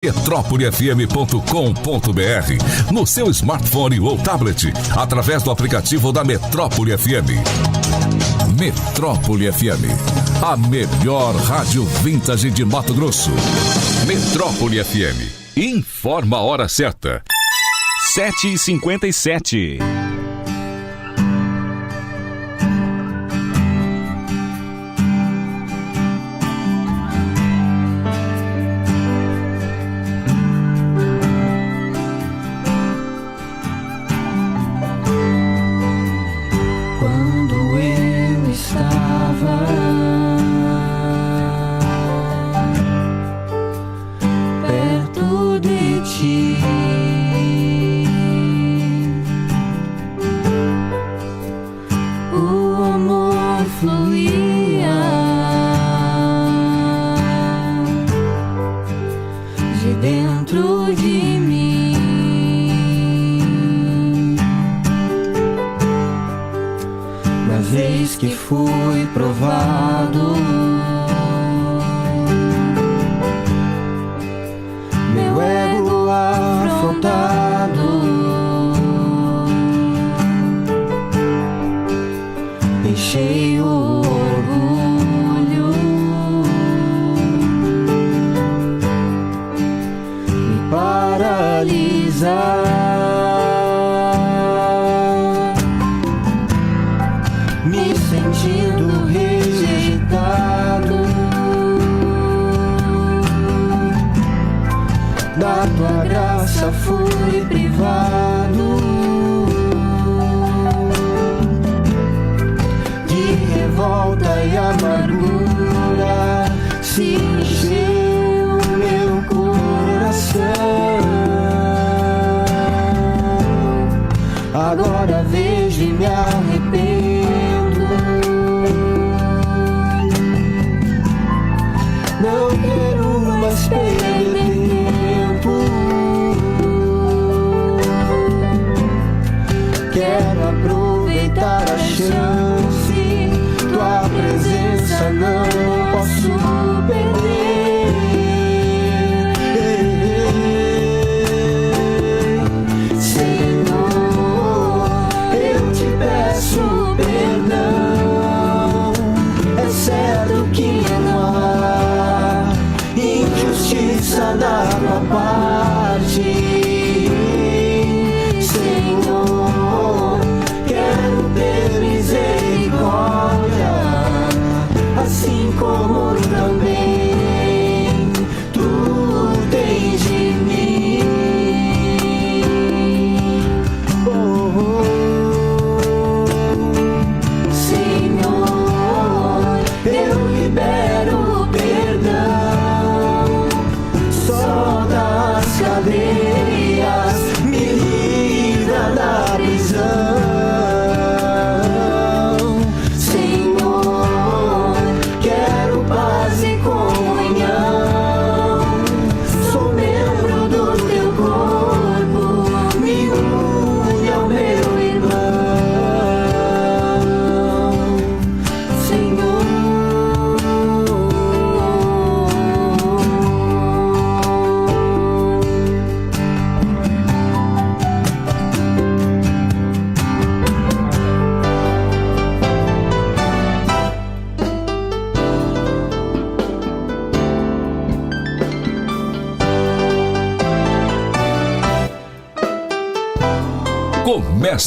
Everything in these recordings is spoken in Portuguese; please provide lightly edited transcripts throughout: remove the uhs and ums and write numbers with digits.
metrópolifm.com.br no seu smartphone ou tablet, através do aplicativo da Metrópole FM. Metrópole FM, a melhor rádio vintage de Mato Grosso. Metrópole FM, informa a hora certa. 7h57.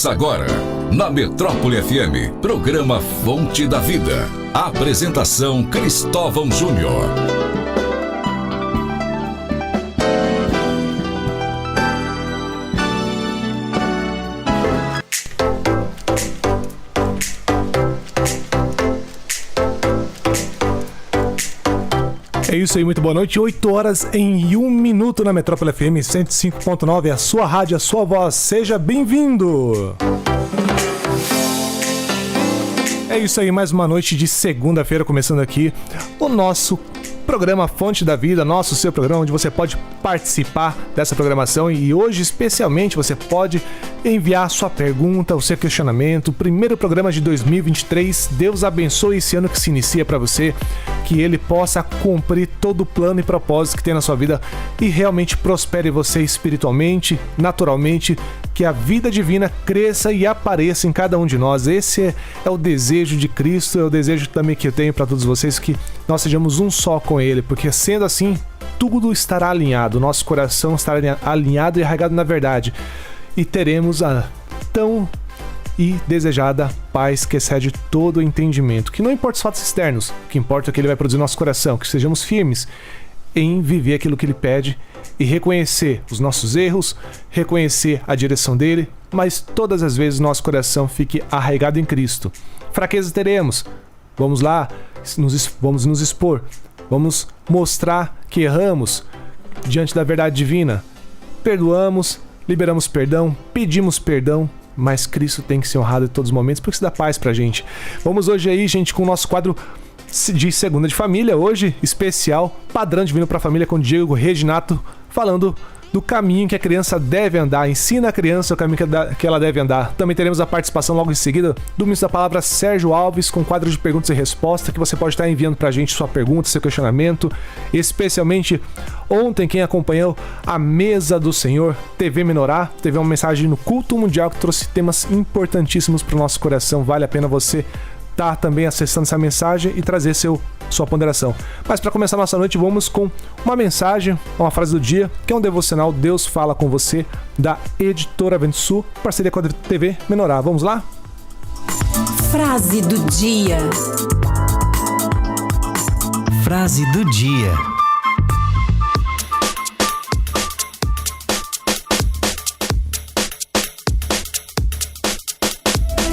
Começa agora, na Metrópole FM, programa Fonte da Vida. Apresentação Cristóvão Júnior. É isso aí, muito boa noite. 8h01 na Metrópole FM 105.9, a sua rádio, a sua voz. Seja bem-vindo! É isso aí, mais uma noite de segunda-feira, começando aqui o nosso Programa Fonte da Vida, seu programa onde você pode participar dessa programação e hoje especialmente você pode enviar sua pergunta, o seu questionamento. Primeiro programa de 2023, Deus abençoe esse ano que se inicia para você, que Ele possa cumprir todo o plano e propósito que tem na sua vida e realmente prospere você espiritualmente, naturalmente, que a vida divina cresça e apareça em cada um de nós. Esse é o desejo de Cristo, é o desejo também que eu tenho para todos vocês, que nós sejamos um só com Ele, porque sendo assim, tudo estará alinhado, nosso coração estará alinhado e arraigado na verdade, e teremos a tão e desejada paz que excede todo o entendimento, que não importa os fatos externos, o que importa é o que Ele vai produzir no nosso coração, que sejamos firmes em viver aquilo que Ele pede e reconhecer os nossos erros, reconhecer a direção dEle, mas todas as vezes nosso coração fique arraigado em Cristo. Fraquezas teremos, vamos lá, vamos nos expor, vamos mostrar que erramos diante da verdade divina, perdoamos, liberamos perdão, pedimos perdão, mas Cristo tem que ser honrado em todos os momentos, porque isso dá paz pra gente. Vamos hoje aí, gente, com o nosso quadro de Segunda de Família, hoje especial, Padrão Divino para a Família, com Diego Reginato, falando do caminho que a criança deve andar, ensina a criança o caminho que ela deve andar. Também teremos a participação logo em seguida do Ministro da Palavra Sérgio Alves, com quadro de perguntas e respostas, que você pode estar enviando pra gente sua pergunta, seu questionamento, especialmente ontem quem acompanhou a Mesa do Senhor, TV Menorá, teve uma mensagem no Culto Mundial que trouxe temas importantíssimos para o nosso coração, vale a pena você tá também acessando essa mensagem e trazer sua ponderação. Mas para começar nossa noite, vamos com uma mensagem, uma frase do dia, que é um devocional Deus Fala Com Você, da Editora Vento Sul, parceria com a TV Menorá. Vamos lá? Frase do dia. Frase do dia.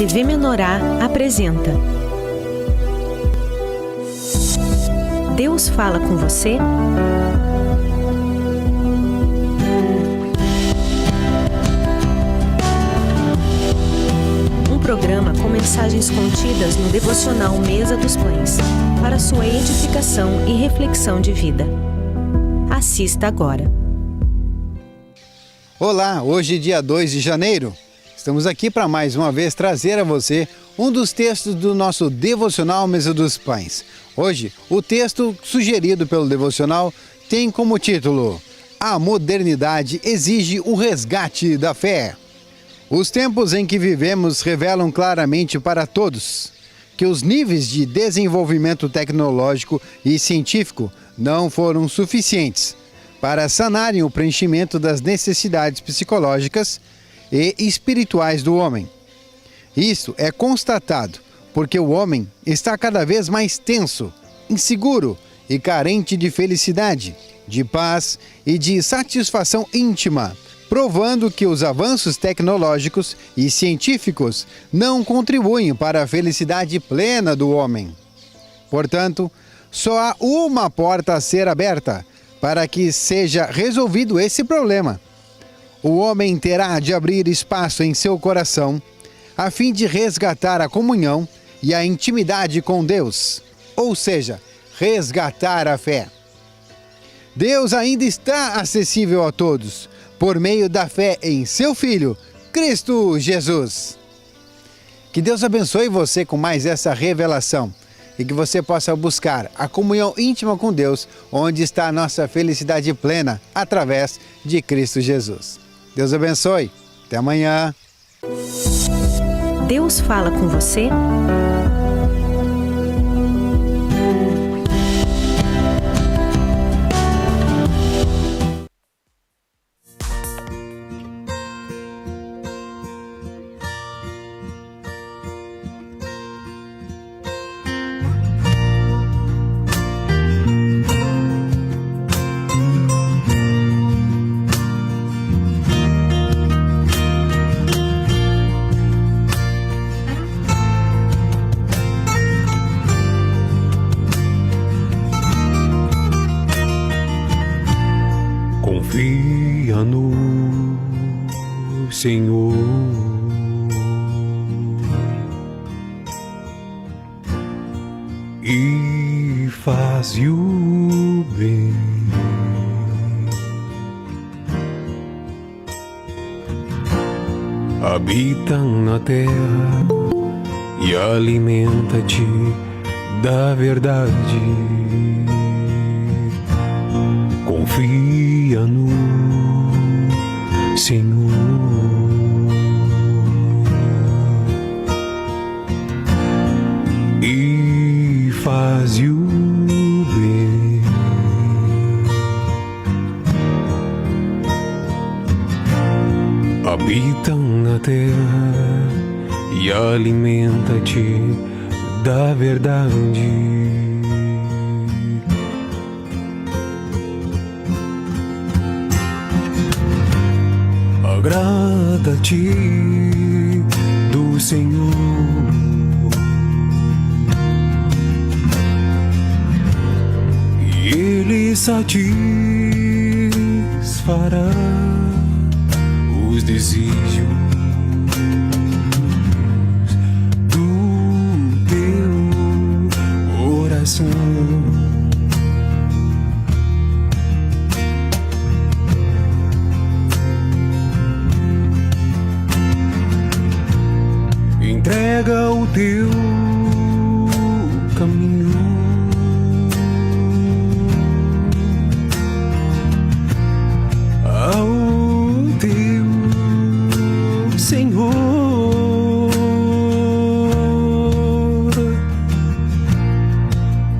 TV Menorá apresenta Deus Fala Com Você? Um programa com mensagens contidas no devocional Mesa dos Pães, para sua edificação e reflexão de vida. Assista agora. Olá, hoje dia 2 de janeiro. Estamos aqui para mais uma vez trazer a você um dos textos do nosso devocional Mesa dos Pães. Hoje, o texto sugerido pelo devocional tem como título: A modernidade exige o resgate da fé. Os tempos em que vivemos revelam claramente para todos que os níveis de desenvolvimento tecnológico e científico não foram suficientes para sanarem o preenchimento das necessidades psicológicas e espirituais do homem. Isso é constatado porque o homem está cada vez mais tenso, inseguro e carente de felicidade, de paz e de satisfação íntima, provando que os avanços tecnológicos e científicos não contribuem para a felicidade plena do homem. Portanto, só há uma porta a ser aberta para que seja resolvido esse problema. O homem terá de abrir espaço em seu coração a fim de resgatar a comunhão e a intimidade com Deus, ou seja, resgatar a fé. Deus ainda está acessível a todos, por meio da fé em seu Filho, Cristo Jesus. Que Deus abençoe você com mais essa revelação e que você possa buscar a comunhão íntima com Deus, onde está a nossa felicidade plena, através de Cristo Jesus. Deus abençoe. Até amanhã. Deus Fala Com Você? Confia no Senhor e faze o habitam na terra e alimenta-te da verdade. Confia no Senhor e faz o bem. Habitam na terra e alimenta-te da verdade. Agrada-te do Senhor e Ele satisfará os desejos do teu coração. Entrega o teu caminho ao teu Senhor.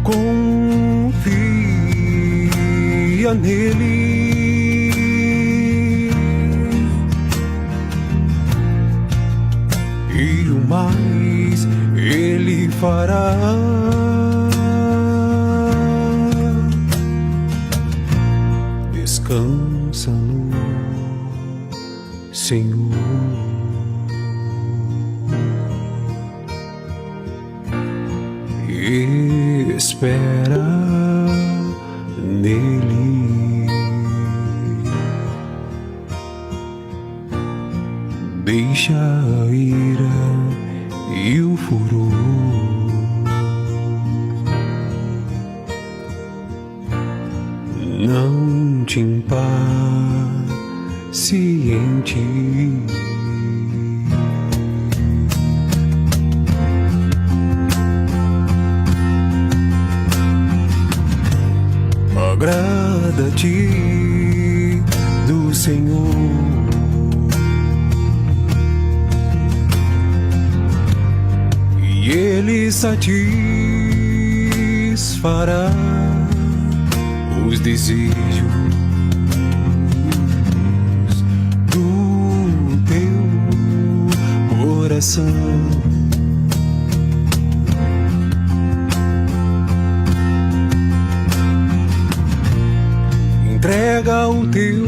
Confia nele e o mais Ele fará. Descansa no Senhor e espera nele. Deixa a ira e o furor, não te impaciente. Agrada-te do Senhor e Ele satisfará os desejos do teu coração. Entrega o teu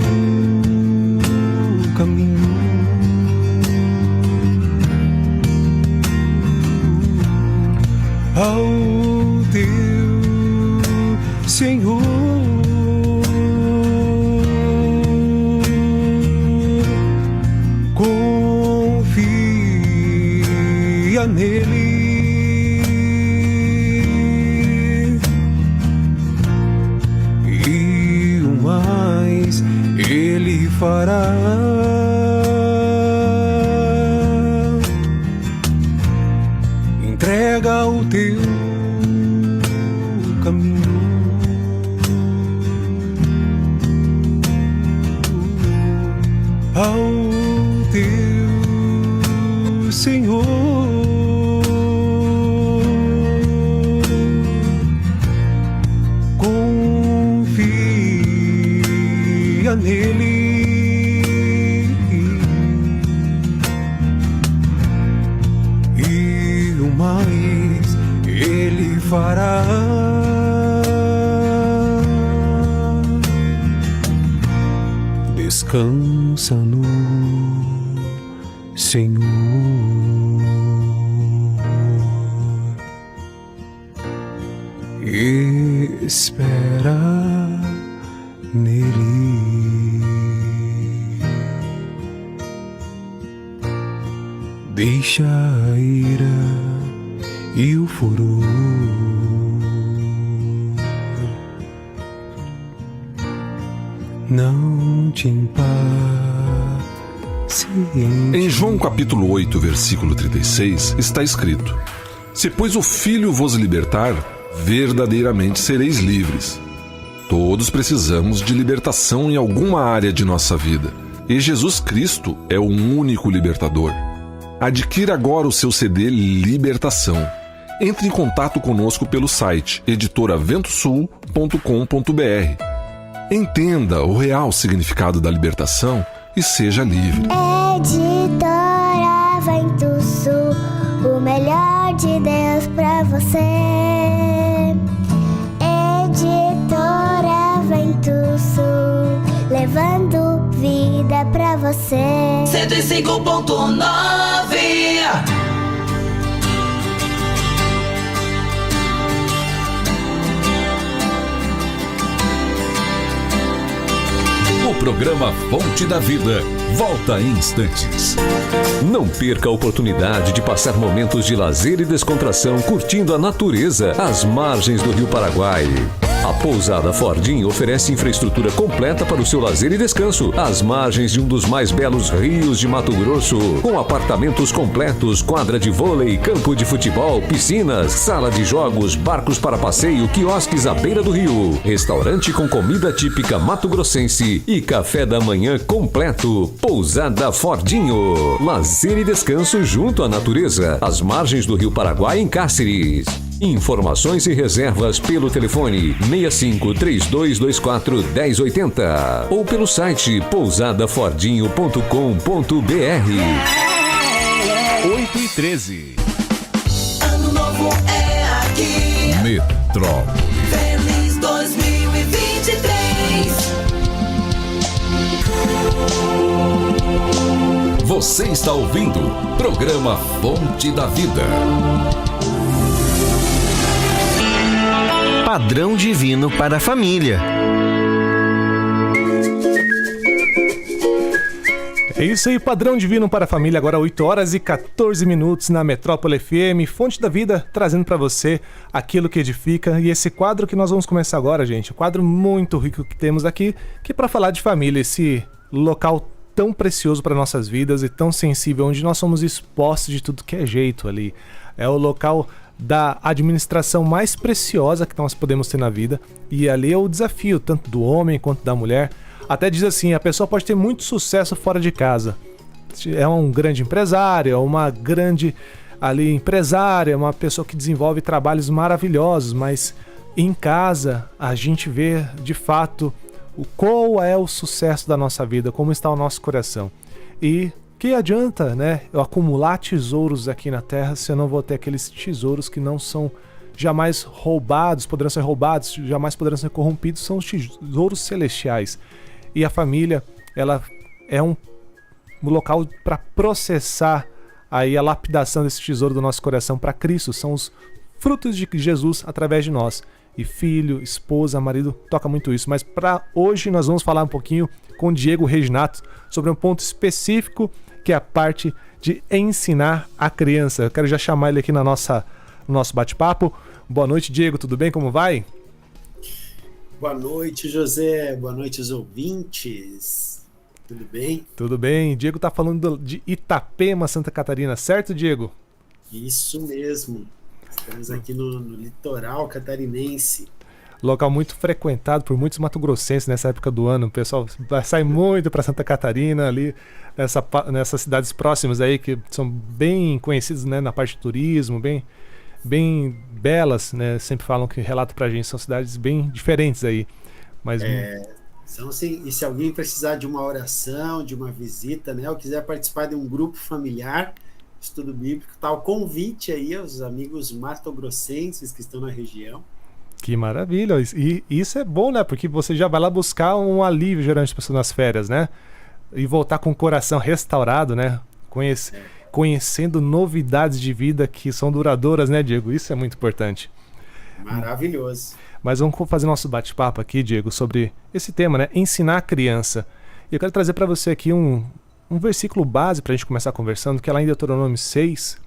caminho ao teu Senhor. Confia nele e o mais Ele fará. Entrega o teu caminho ao teu Senhor. Confia nele e o mais Ele fará. Descansa no Senhor e espera nele. Deixa a ira e o furor, não te impaciente. Em João capítulo 8, versículo 36, está escrito: Se, pois, o Filho vos libertar, verdadeiramente sereis livres. Todos precisamos de libertação em alguma área de nossa vida, e Jesus Cristo é o único libertador. Adquira agora o seu CD Libertação. Entre em contato conosco pelo site editoraventosul.com.br. Entenda o real significado da libertação e seja livre. Editora Vento Sul, o melhor de Deus pra você. Editora Vento Sul, levando vida pra você. 105.9. O programa Fonte da Vida volta em instantes. Não perca a oportunidade de passar momentos de lazer e descontração curtindo a natureza às margens do Rio Paraguai. A Pousada Fordinho oferece infraestrutura completa para o seu lazer e descanso, às margens de um dos mais belos rios de Mato Grosso, com apartamentos completos, quadra de vôlei, campo de futebol, piscinas, sala de jogos, barcos para passeio, quiosques à beira do rio, restaurante com comida típica mato-grossense e café da manhã completo. Pousada Fordinho, lazer e descanso junto à natureza, às margens do Rio Paraguai, em Cáceres. Informações e reservas pelo telefone 65-3224-1080 ou pelo site pousadafordinho.com.br. 8h13. Ano novo é aqui. Metrópole. Feliz 2023. Você está ouvindo o programa Fonte da Vida. Padrão divino para a família. É isso aí, Padrão Divino para a Família, agora 8h14 na Metrópole FM, Fonte da Vida, trazendo para você aquilo que edifica. E esse quadro que nós vamos começar agora, gente, um quadro muito rico que temos aqui, que é para falar de família, esse local tão precioso para nossas vidas e tão sensível, onde nós somos expostos de tudo que é jeito ali. É o local da administração mais preciosa que nós podemos ter na vida, e ali é o desafio tanto do homem quanto da mulher. Até diz assim, a pessoa pode ter muito sucesso fora de casa, é um grande empresário, é uma grande ali empresária, uma pessoa que desenvolve trabalhos maravilhosos, mas em casa a gente vê de fato qual é o sucesso da nossa vida, como está o nosso coração. E que adianta, né, eu acumular tesouros aqui na terra se eu não vou ter aqueles tesouros que não são jamais roubados, poderão ser roubados, jamais poderão ser corrompidos, são os tesouros celestiais. E a família, ela é um local para processar aí a lapidação desse tesouro do nosso coração para Cristo, são os frutos de Jesus através de nós. E filho, esposa, marido, toca muito isso. Mas para hoje nós vamos falar um pouquinho com o Diego Reginato sobre um ponto específico, que é a parte de ensinar a criança. Eu quero já chamar ele aqui no nosso bate-papo. Boa noite, Diego, tudo bem? Como vai? Boa noite, José. Boa noite, os ouvintes. Tudo bem? Tudo bem. Diego tá falando de Itapema, Santa Catarina, certo, Diego? Isso mesmo. Estamos aqui no litoral catarinense. Local muito frequentado por muitos mato-grossenses nessa época do ano. O pessoal sai muito para Santa Catarina, ali nessas cidades próximas aí, que são bem conhecidas, né, na parte de turismo, bem belas, né? Sempre falam que relatam pra gente, são cidades bem diferentes aí. Mas são assim, e se alguém precisar de uma oração, de uma visita, né, ou quiser participar de um grupo familiar, estudo bíblico, tá o convite aí aos amigos mato-grossenses que estão na região. Que maravilha! E isso é bom, né? Porque você já vai lá buscar um alívio geralmente nas férias, né? E voltar com o coração restaurado, né? Conhecendo novidades de vida que são duradouras, né, Diego? Isso é muito importante. Maravilhoso. Mas vamos fazer nosso bate-papo aqui, Diego, sobre esse tema, né? Ensinar a criança. E eu quero trazer para você aqui um versículo base para a gente começar conversando, que é lá em Deuteronômio 6,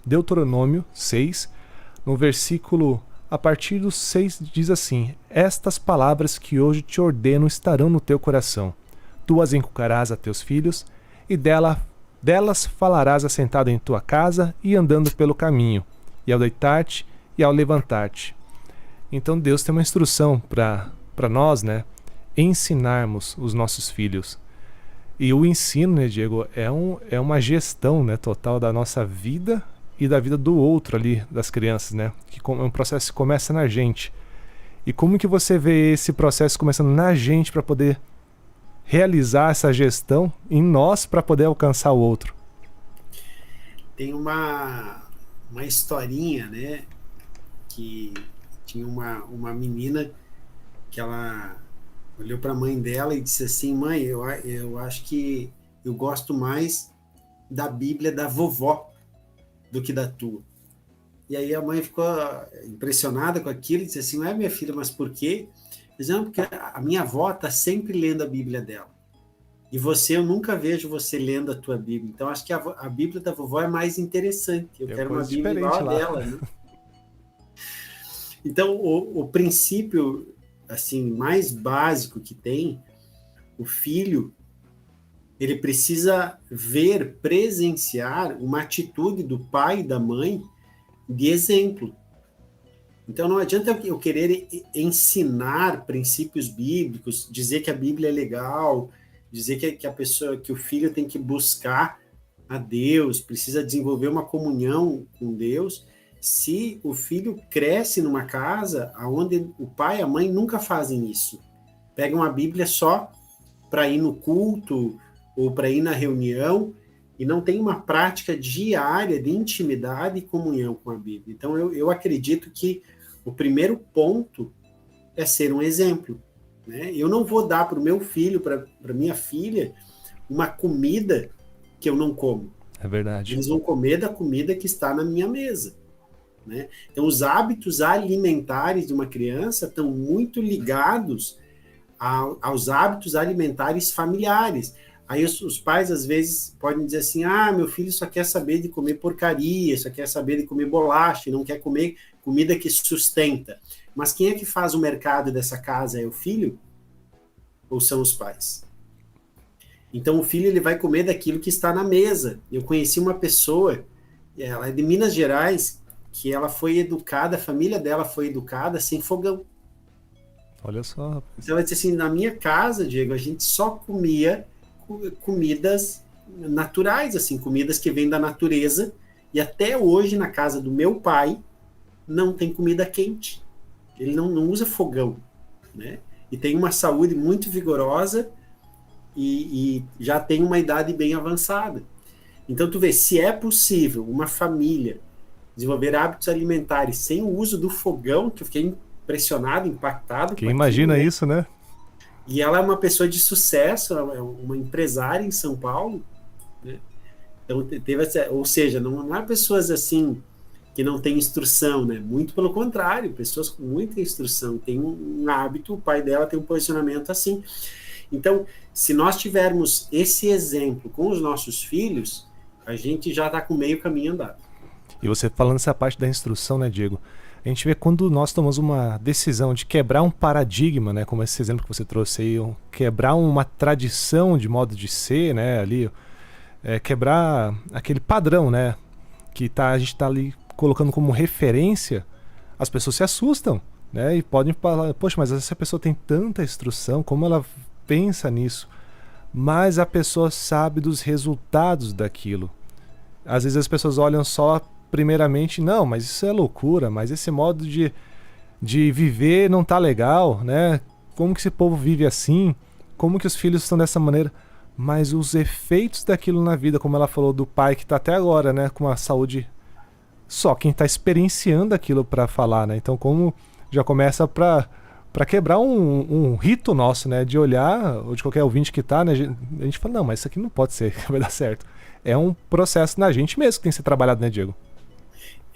no versículo... A partir do 6 diz assim: estas palavras que hoje te ordeno estarão no teu coração. Tu as inculcarás a teus filhos, e Delas falarás assentado em tua casa e andando pelo caminho, e ao deitar-te e ao levantar-te. Então Deus tem uma instrução para nós, né, ensinarmos os nossos filhos. E o ensino, né, Diego, é uma gestão, né, total da nossa vida e da vida do outro ali, das crianças, né? Que é um processo que começa na gente. E como que você vê esse processo começando na gente para poder realizar essa gestão em nós para poder alcançar o outro? Tem uma historinha, né? Que tinha uma menina que ela olhou para a mãe dela e disse assim: mãe, eu acho que eu gosto mais da Bíblia da vovó do que da tua. E aí a mãe ficou impressionada com aquilo e disse assim: não é, minha filha, mas por quê? Dizendo, porque a minha avó está sempre lendo a Bíblia dela. E eu nunca vejo você lendo a tua Bíblia. Então acho que a Bíblia da vovó é mais interessante. Eu quero uma Bíblia igual a dela, né? Então o princípio assim mais básico que tem, o filho, ele precisa ver, presenciar uma atitude do pai e da mãe de exemplo. Então não adianta eu querer ensinar princípios bíblicos, dizer que a Bíblia é legal, dizer que o filho tem que buscar a Deus, precisa desenvolver uma comunhão com Deus, se o filho cresce numa casa onde o pai e a mãe nunca fazem isso. Pegam a Bíblia só para ir no culto ou para ir na reunião e não tem uma prática diária de intimidade e comunhão com a Bíblia. Então eu acredito que o primeiro ponto é ser um exemplo, né? Eu não vou dar para o meu filho, para minha filha, uma comida que eu não como. É verdade. Eles vão comer da comida que está na minha mesa, né? Então, os hábitos alimentares de uma criança estão muito ligados aos hábitos alimentares familiares. Aí os pais, às vezes, podem dizer assim: meu filho só quer saber de comer porcaria, só quer saber de comer bolacha, não quer comer comida que sustenta. Mas quem é que faz o mercado dessa casa? É o filho? Ou são os pais? Então, o filho ele vai comer daquilo que está na mesa. Eu conheci uma pessoa, ela é de Minas Gerais, que ela foi educada, a família dela foi educada sem fogão. Olha só, rapaz. Então, ela disse assim: na minha casa, Diego, a gente só comia comidas naturais, assim, comidas que vêm da natureza, e até hoje, na casa do meu pai, não tem comida quente. Ele não usa fogão, né? E tem uma saúde muito vigorosa e já tem uma idade bem avançada. Então, tu vê, se é possível uma família desenvolver hábitos alimentares sem o uso do fogão, que eu fiquei impressionado, impactado. Quem imagina isso, né? E ela é uma pessoa de sucesso, é uma empresária em São Paulo, né? Então, ou seja, não há pessoas assim que não têm instrução, né? Muito pelo contrário, pessoas com muita instrução, tem um hábito, o pai dela tem um posicionamento assim. Então, se nós tivermos esse exemplo com os nossos filhos, a gente já está com meio caminho andado. E você falando essa parte da instrução, né, Diego? A gente vê quando nós tomamos uma decisão de quebrar um paradigma, né, como esse exemplo que você trouxe aí, quebrar uma tradição de modo de ser, né, ali, quebrar aquele padrão, né, que a gente está ali colocando como referência, as pessoas se assustam, né, e podem falar: poxa, mas essa pessoa tem tanta instrução, como ela pensa nisso? Mas a pessoa sabe dos resultados daquilo. Às vezes as pessoas olham só primeiramente: não, mas isso é loucura, mas esse modo de viver não tá legal, né? Como que esse povo vive assim? Como que os filhos estão dessa maneira? Mas os efeitos daquilo na vida, como ela falou do pai que tá até agora, né, com a saúde, só quem tá experienciando aquilo para falar, né? Então, como já começa para quebrar um rito nosso, né, de olhar, ou de qualquer ouvinte que tá, né, a gente fala: não, mas isso aqui não pode ser, vai dar certo. É um processo na gente mesmo que tem que ser trabalhado, né, Diego?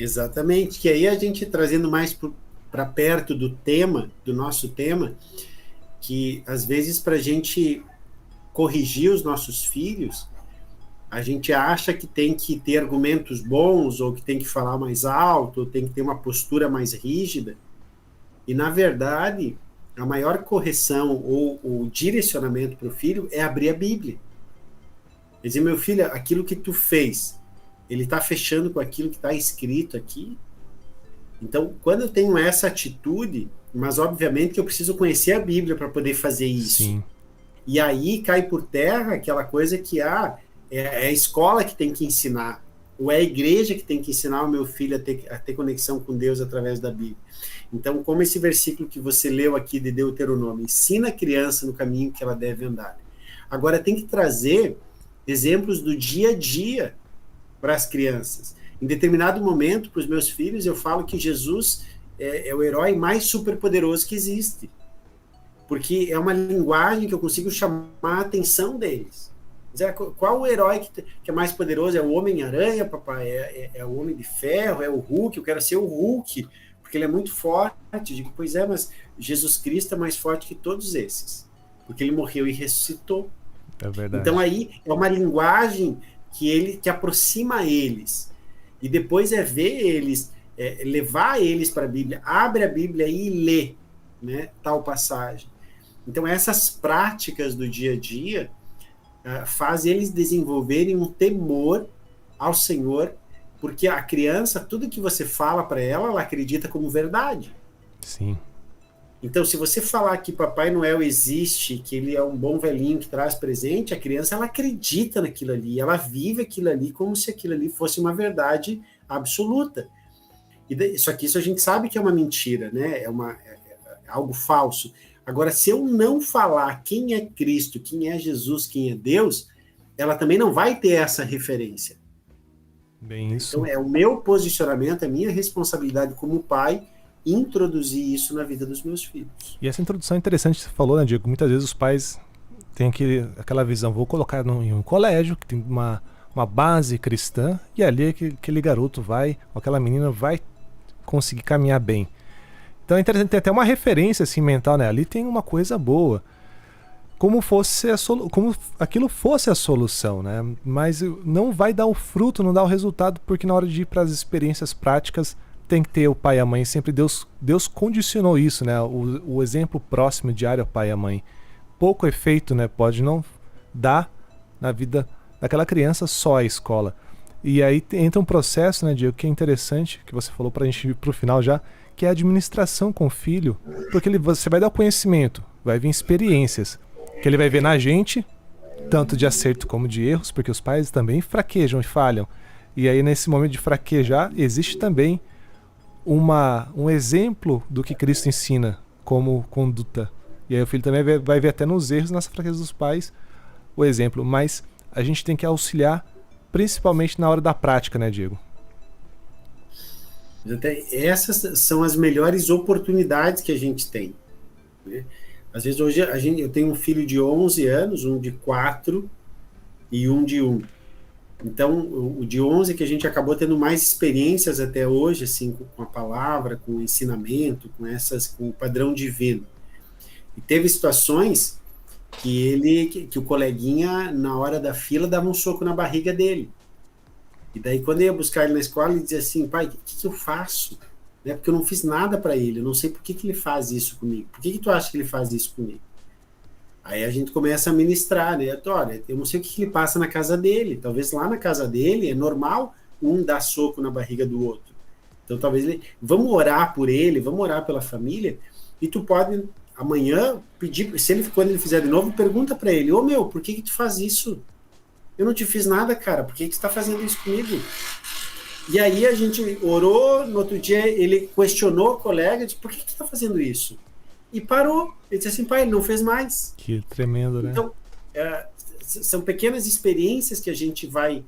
Exatamente, que aí a gente trazendo mais para perto do nosso tema, que às vezes para a gente corrigir os nossos filhos, a gente acha que tem que ter argumentos bons, ou que tem que falar mais alto, ou tem que ter uma postura mais rígida, e na verdade a maior correção ou o direcionamento para o filho é abrir a Bíblia. Dizer, meu filho, aquilo que tu fez, ele está fechando com aquilo que está escrito aqui? Então, quando eu tenho essa atitude, mas obviamente que eu preciso conhecer a Bíblia para poder fazer isso. Sim. E aí cai por terra aquela coisa que é a escola que tem que ensinar, ou é a igreja que tem que ensinar o meu filho a ter conexão com Deus através da Bíblia. Então, como esse versículo que você leu aqui de Deuteronômio, ensina a criança no caminho que ela deve andar. Agora, tem que trazer exemplos do dia a dia para as crianças. Em determinado momento, para os meus filhos, eu falo que Jesus é o herói mais superpoderoso que existe. Porque é uma linguagem que eu consigo chamar a atenção deles. Qual o herói que é mais poderoso? É o Homem-Aranha, papai? É o Homem de Ferro? É o Hulk? Eu quero ser o Hulk, porque ele é muito forte. Eu digo, pois é, mas Jesus Cristo é mais forte que todos esses, porque ele morreu e ressuscitou. É verdade. Então aí é uma linguagem que aproxima eles. E depois é ver eles, levar eles para a Bíblia. Abre a Bíblia e lê, né, tal passagem. Então essas práticas do dia a dia fazem eles desenvolverem um temor ao Senhor, porque a criança, tudo que você fala para ela, ela acredita como verdade. Sim. Então, se você falar que Papai Noel existe, que ele é um bom velhinho que traz presente, a criança, ela acredita naquilo ali, ela vive aquilo ali como se aquilo ali fosse uma verdade absoluta. Só que isso a gente sabe que é uma mentira, né? É algo falso. Agora, se eu não falar quem é Cristo, quem é Jesus, quem é Deus, ela também não vai ter essa referência. Bem isso. Então, é o meu posicionamento, a minha responsabilidade como pai, introduzir isso na vida dos meus filhos. E essa introdução é interessante que você falou, né, Diego? Muitas vezes os pais têm aquela visão, vou colocar em um colégio que tem uma base cristã, e ali aquele garoto ou aquela menina vai conseguir caminhar bem. Então é interessante, tem até uma referência assim, mental, né? Ali tem uma coisa boa, como aquilo fosse a solução, né? Mas não vai dar o fruto, não dá o resultado, porque na hora de ir para as experiências práticas tem que ter o pai e a mãe. Sempre Deus condicionou isso, né? O exemplo próximo diário ao pai e à mãe. Pouco efeito, né? Pode não dar na vida daquela criança só a escola. E aí entra um processo, né, Diego, que é interessante, que você falou pra gente ir pro final já, que é a administração com o filho, porque você vai dar o conhecimento, vai vir experiências, que ele vai ver na gente, tanto de acerto como de erros, porque os pais também fraquejam e falham. E aí nesse momento de fraquejar, existe também um exemplo do que Cristo ensina como conduta. E aí o filho também vai ver até nos erros, nas fraquezas dos pais, o exemplo. Mas a gente tem que auxiliar principalmente na hora da prática, né, Diego? Essas são as melhores oportunidades que a gente tem, né? Às vezes hoje eu tenho um filho de 11 anos, um de 4 e um de 1. Então, o de 11 que a gente acabou tendo mais experiências até hoje, assim, com a palavra, com o ensinamento, com o padrão divino. E teve situações que o coleguinha, na hora da fila, dava um soco na barriga dele. E daí, quando eu ia buscar ele na escola, ele dizia assim, pai, o que eu faço? Né? Porque eu não fiz nada para ele, eu não sei por que ele faz isso comigo. Por que tu acha que ele faz isso comigo? Aí a gente começa a ministrar, né? Olha, eu não sei o que ele passa na casa dele. Talvez lá na casa dele é normal um dar soco na barriga do outro. Então talvez vamos orar por ele, vamos orar pela família, e tu pode amanhã pedir, quando ele fizer de novo, pergunta para ele, meu, por que tu faz isso? Eu não te fiz nada, cara, por que tu está fazendo isso comigo? E aí a gente orou, no outro dia ele questionou o colega, disse, por que tu está fazendo isso? E parou. Ele disse assim, pai, ele não fez mais. Que tremendo, né? Então, são pequenas experiências que a gente vai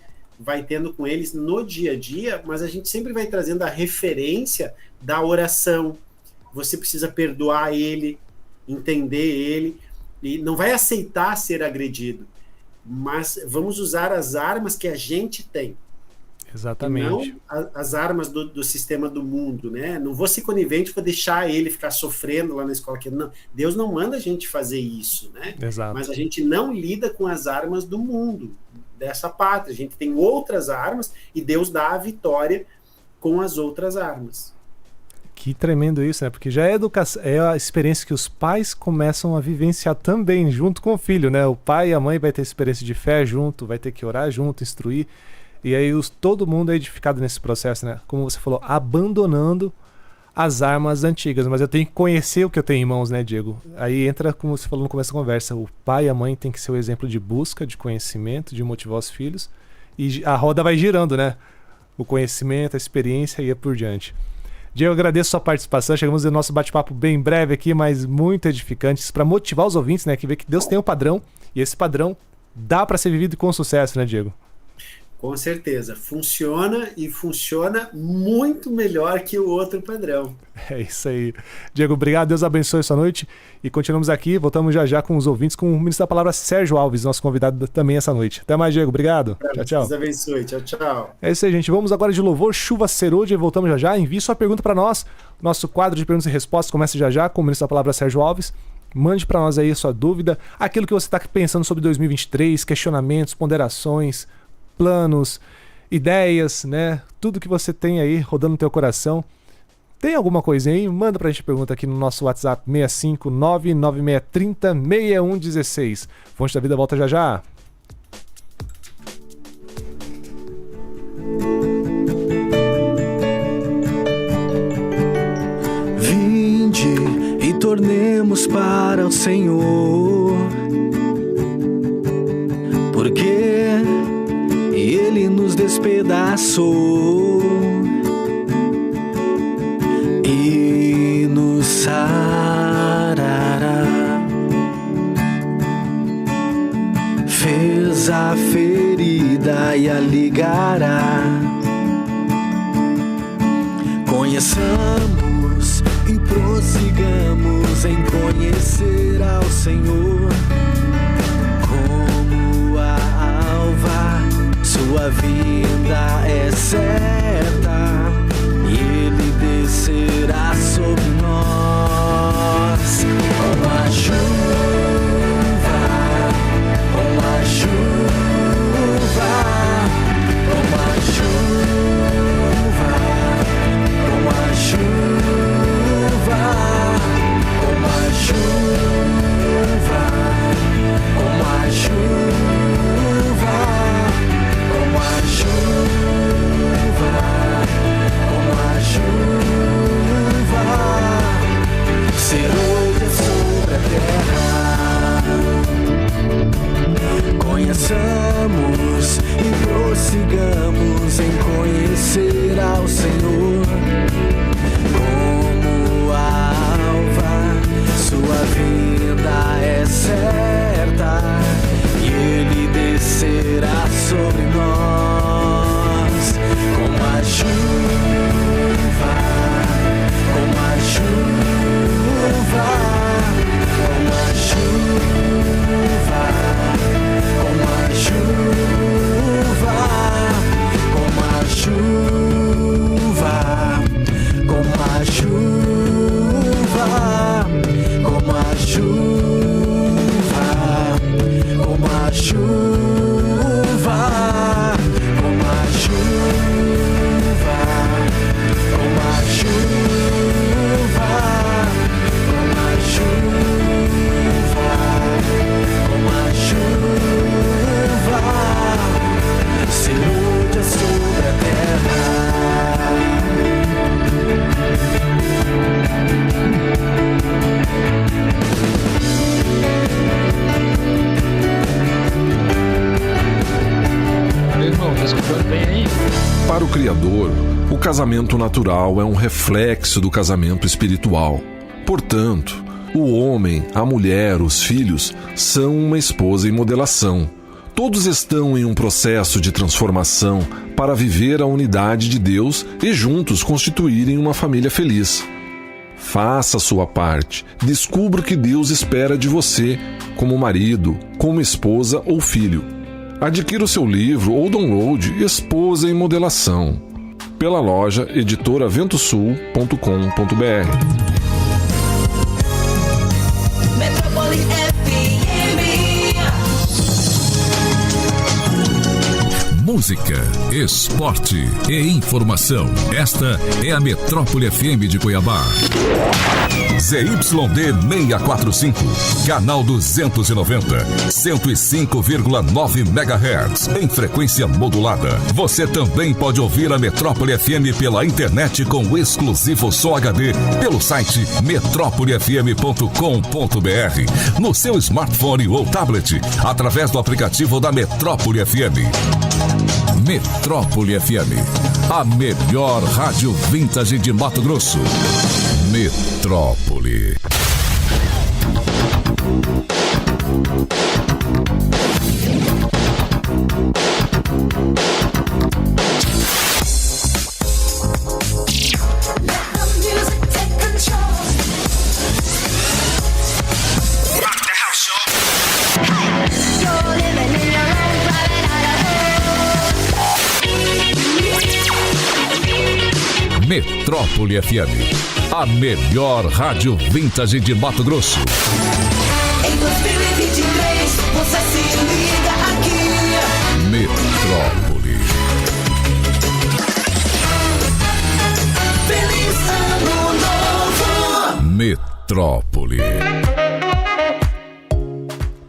tendo com eles no dia a dia, mas a gente sempre vai trazendo a referência da oração. Você precisa perdoar ele, entender ele, e não vai aceitar ser agredido, mas vamos usar as armas que a gente tem. Exatamente. Não as armas do sistema do mundo, né? Não vou ser conivente, vou deixar ele ficar sofrendo lá na escola. Não, Deus não manda a gente fazer isso, né? Exato. Mas a gente não lida com as armas do mundo, dessa pátria. A gente tem outras armas e Deus dá a vitória com as outras armas. Que tremendo isso, né? Porque já é a experiência que os pais começam a vivenciar também, junto com o filho, né? O pai e a mãe vai ter experiência de fé junto, vai ter que orar junto, instruir. E aí todo mundo é edificado nesse processo, né? Como você falou, abandonando as armas antigas. Mas eu tenho que conhecer o que eu tenho em mãos, né, Diego? Aí entra, como você falou no começo da conversa, o pai e a mãe tem que ser o exemplo de busca, de conhecimento, de motivar os filhos. E a roda vai girando, né? O conhecimento, a experiência e é por diante. Diego, eu agradeço a sua participação. Chegamos no nosso bate-papo bem breve aqui, mas muito edificante, para motivar os ouvintes, né? Que vê que Deus tem um padrão e esse padrão dá para ser vivido com sucesso, né, Diego? Com certeza. Funciona e funciona muito melhor que o outro padrão. É isso aí. Diego, obrigado. Deus abençoe sua noite. E continuamos aqui. Voltamos já com os ouvintes, com o ministro da palavra Sérgio Alves, nosso convidado também essa noite. Até mais, Diego. Obrigado. Tchau, tchau. Deus abençoe. Tchau, tchau. É isso aí, gente. Vamos agora de louvor, Chuva Serôdia. Voltamos já. Envie sua pergunta para nós. Nosso quadro de perguntas e respostas começa já com o ministro da palavra Sérgio Alves. Mande para nós aí a sua dúvida, aquilo que você está pensando sobre 2023, questionamentos, ponderações, planos, ideias, né? Tudo que você tem aí rodando no teu coração. Tem alguma coisinha aí? Manda pra gente pergunta aqui no nosso WhatsApp 65996306116. Fonte da Vida volta já. Vinde e tornemos para o Senhor, porque Ele nos despedaçou e nos sarará. Fez a ferida e a ligará. Conheçamos e prossigamos em conhecer ao Senhor. Como a alva, sua vinda é certa e Ele descerá sobre nós. Como a chuva, como a chuva, como a chuva, como a chuva, como a chuva, como a chuva, como a chuva, como a chuva, serôdia sobre a terra. Conheçamos e prossigamos em conhecer ao Senhor. Como a alva, sua vinda é certa e Ele descerá sobre nós. Como a chuva, como a chuva, como a chuva, como a chuva, como a chuva, como a chuva, como a chuva, como a chuva, como a chuva, como a chuva, como a chuva, como a chuva, serôdia sobre a terra. Para o Criador, o casamento natural é um reflexo do casamento espiritual. Portanto, o homem, a mulher, os filhos são uma esposa em modelação. Todos estão em um processo de transformação para viver a unidade de Deus e juntos constituírem uma família feliz. Faça a sua parte. Descubra o que Deus espera de você, como marido, como esposa ou filho. Adquira o seu livro ou download Esposa em Modelação, pela loja editoraventosul.com.br. Metrópole FM. música, esporte e informação. Esta é a Metrópole FM de Cuiabá. ZYD 645, canal 290, 105,9 MHz, em frequência modulada. Você também pode ouvir a Metrópole FM pela internet com exclusivo som HD pelo site metrópolefm.com.br, no seu smartphone ou tablet, através do aplicativo da Metrópole FM. Metrópole FM, a melhor rádio vintage de Mato Grosso. Metrópole. Metrópole FM, a melhor rádio vintage de Mato Grosso. Em 2023, você se liga aqui. Metrópole. Feliz Ano Novo. Metrópole.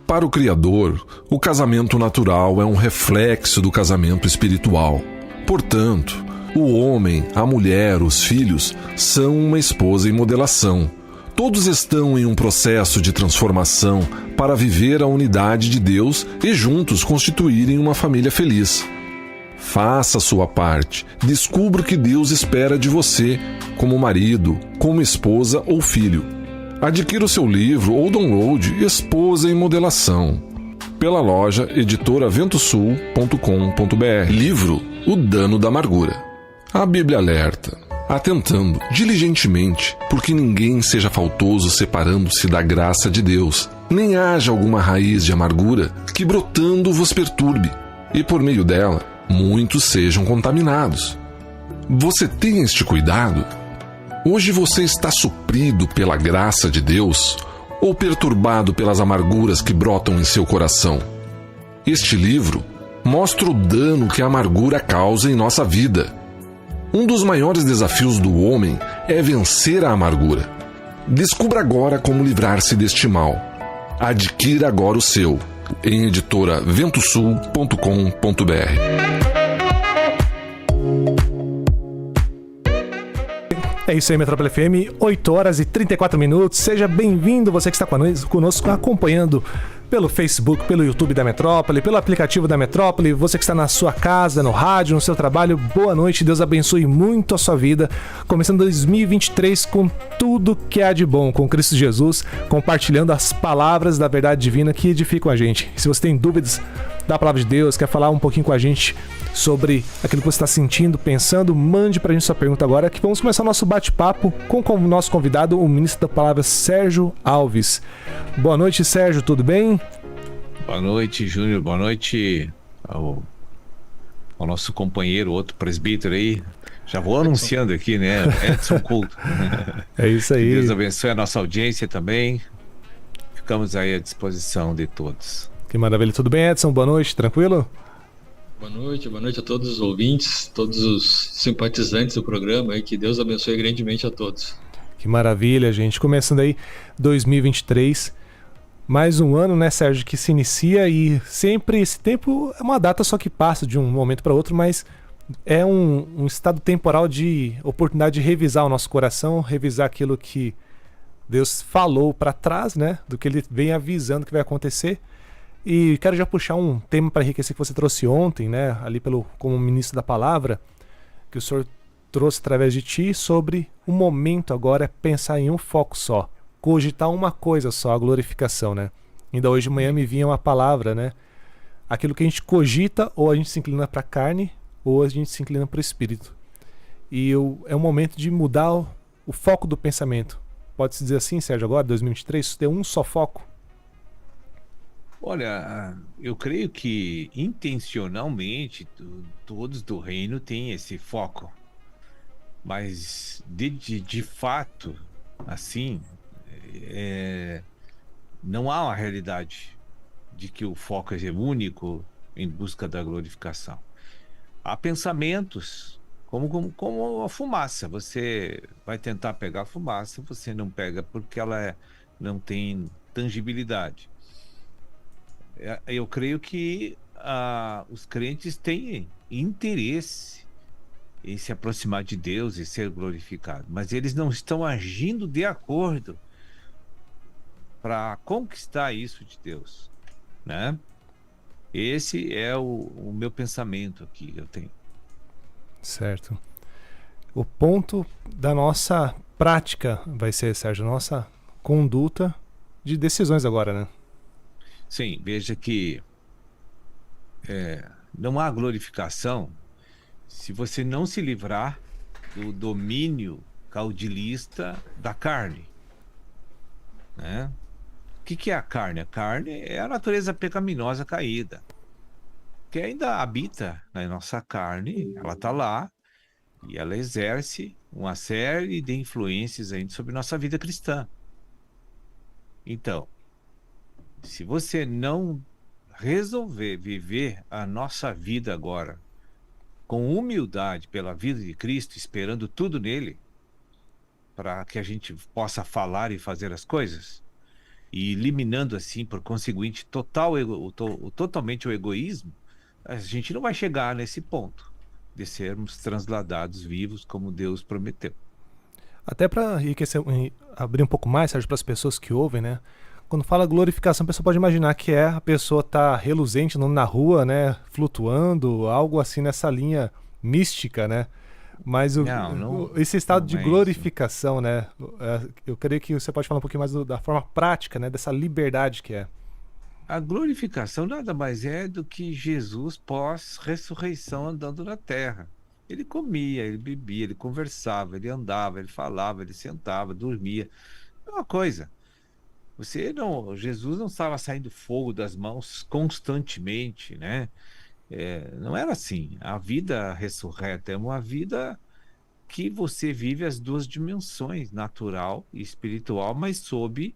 Para o Criador, o casamento natural é um reflexo do casamento espiritual. Portanto, o homem, a mulher, os filhos são uma esposa em modelação. Todos estão em um processo de transformação para viver a unidade de Deus e juntos constituírem uma família feliz. Faça a sua parte. Descubra o que Deus espera de você, como marido, como esposa ou filho. Adquira o seu livro ou download Esposa em Modelação, pela loja editoraventosul.com.br. Livro O Dano da Amargura. A Bíblia alerta, atentando diligentemente, porque ninguém seja faltoso separando-se da graça de Deus, nem haja alguma raiz de amargura que brotando vos perturbe, e por meio dela muitos sejam contaminados. Você tem este cuidado? Hoje você está suprido pela graça de Deus ou perturbado pelas amarguras que brotam em seu coração? Este livro mostra o dano que a amargura causa em nossa vida. Um dos maiores desafios do homem é vencer a amargura. Descubra agora como livrar-se deste mal. Adquira agora o seu em editoraventosul.com.br. É isso aí, Metrópole FM, 8 horas e 34 minutos. Seja bem-vindo, você que está conosco acompanhando pelo Facebook, pelo YouTube da Metrópole, pelo aplicativo da Metrópole, você que está na sua casa, no rádio, no seu trabalho. Boa noite, Deus abençoe muito a sua vida. Começando 2023 com tudo que há de bom, com Cristo Jesus, compartilhando as palavras da verdade divina que edificam a gente. Se você tem dúvidas da palavra de Deus, quer falar um pouquinho com a gente sobre aquilo que você está sentindo, pensando, mande pra gente sua pergunta agora, que vamos começar o nosso bate-papo com o nosso convidado, o ministro da palavra, Sérgio Alves. Boa noite, Sérgio, tudo bem? Boa noite, Júnior, boa noite ao nosso companheiro, outro presbítero aí. Já vou anunciando aqui, né? Edson Couto. É isso aí. Que Deus abençoe a nossa audiência também. Ficamos aí à disposição de todos. Que maravilha. Tudo bem, Edson? Boa noite, tranquilo? Boa noite a todos os ouvintes, todos os simpatizantes do programa aí, que Deus abençoe grandemente a todos. Que maravilha, gente. Começando aí 2023, mais um ano, né, Sérgio, que se inicia e sempre esse tempo é uma data só que passa de um momento para outro, mas é um estado temporal de oportunidade de revisar o nosso coração, revisar aquilo que Deus falou para trás, né, do que Ele vem avisando que vai acontecer. E quero já puxar um tema para enriquecer que você trouxe ontem, né, ali como ministro da palavra, que o senhor trouxe através de ti, sobre o momento agora é pensar em um foco só, cogitar uma coisa só, a glorificação, né? Ainda hoje de manhã me vinha uma palavra, né? Aquilo que a gente cogita, ou a gente se inclina para a carne, ou a gente se inclina para o espírito. E é um momento de mudar o foco do pensamento. Pode-se dizer assim, Sérgio, agora, 2023, ter um só foco? Olha, eu creio que intencionalmente todos do reino têm esse foco, mas de fato, assim, não há uma realidade de que o foco é único em busca da glorificação. há pensamentos, como a fumaça. Você vai tentar pegar a fumaça, você não pega porque não tem tangibilidade. Eu creio que os crentes têm interesse em se aproximar de Deus e ser glorificado, mas eles não estão agindo de acordo para conquistar isso de Deus, né? Esse é o meu pensamento aqui, eu tenho. Certo. O ponto da nossa prática vai ser, Sérgio, nossa conduta de decisões agora, né? Sim, veja que não há glorificação se você não se livrar do domínio caudilista da carne, né? O que é a carne? A carne é a natureza pecaminosa caída, que ainda habita na nossa carne, ela está lá e ela exerce uma série de influências ainda sobre nossa vida cristã. Então, se você não resolver viver a nossa vida agora com humildade pela vida de Cristo, esperando tudo nele, para que a gente possa falar e fazer as coisas, e eliminando assim, por conseguinte, totalmente o egoísmo, a gente não vai chegar nesse ponto de sermos transladados vivos como Deus prometeu. Até para abrir um pouco mais, Sérgio, para as pessoas que ouvem, né? Quando fala glorificação, a pessoa pode imaginar que a pessoa tá reluzente, andando na rua, né? Flutuando, algo assim nessa linha mística, né? Mas esse estado de glorificação, né? Eu creio que você pode falar um pouquinho mais da forma prática, né? Dessa liberdade que é. A glorificação nada mais é do que Jesus pós-ressurreição andando na terra. Ele comia, ele bebia, ele conversava, ele andava, ele falava, ele sentava, dormia. É uma coisa. Jesus não estava saindo fogo das mãos constantemente, né? Não era assim. A vida ressurreta é uma vida que você vive as duas dimensões, natural e espiritual, mas sob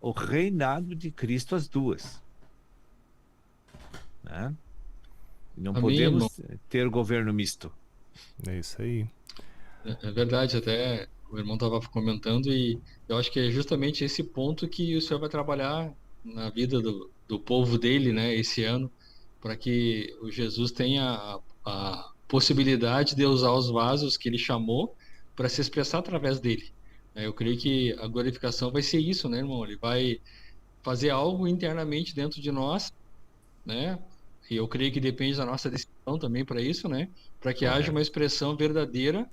o reinado de Cristo as duas, né? Não Amém, podemos irmão. ter governo misto. É isso aí. É verdade, até o irmão estava comentando, e eu acho que é justamente esse ponto que o Senhor vai trabalhar na vida do povo dele, né, esse ano, para que o Jesus tenha a possibilidade de usar os vasos que ele chamou para se expressar através dele. Eu creio que a glorificação vai ser isso, né, irmão? Ele vai fazer algo internamente dentro de nós, né? E eu creio que depende da nossa decisão também para isso, né? Para que haja uma expressão verdadeira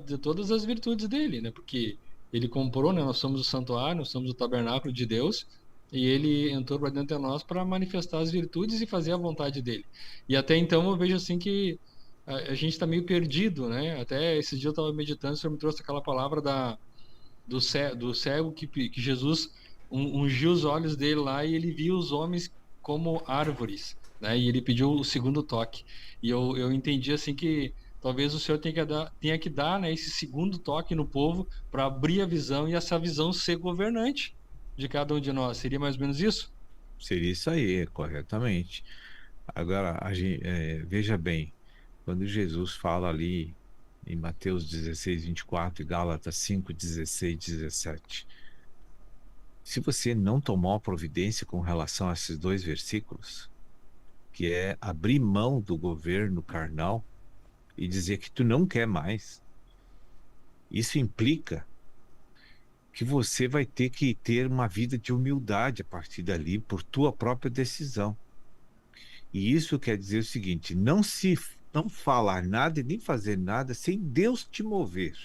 de todas as virtudes dele, né? Porque ele comprou, né? Nós somos o santuário, nós somos o tabernáculo de Deus, e ele entrou para dentro de nós para manifestar as virtudes e fazer a vontade dele. E até então eu vejo assim que a gente está meio perdido, né? Até esse dia eu estava meditando, o Senhor me trouxe aquela palavra do cego que Jesus ungiu os olhos dele lá e ele viu os homens como árvores, né? E ele pediu o segundo toque. E eu entendi assim que talvez o Senhor tenha que dar, né, esse segundo toque no povo para abrir a visão e essa visão ser governante de cada um de nós. Seria mais ou menos isso? Seria isso aí, corretamente. Agora, veja bem, quando Jesus fala ali em Mateus 16, 24 e Gálatas 5, 16, 17, se você não tomar uma providência com relação a esses dois versículos, que é abrir mão do governo carnal e dizer que tu não quer mais, isso implica que você vai ter que ter uma vida de humildade a partir dali por tua própria decisão. E isso quer dizer o seguinte: não falar nada e nem fazer nada sem Deus te mover.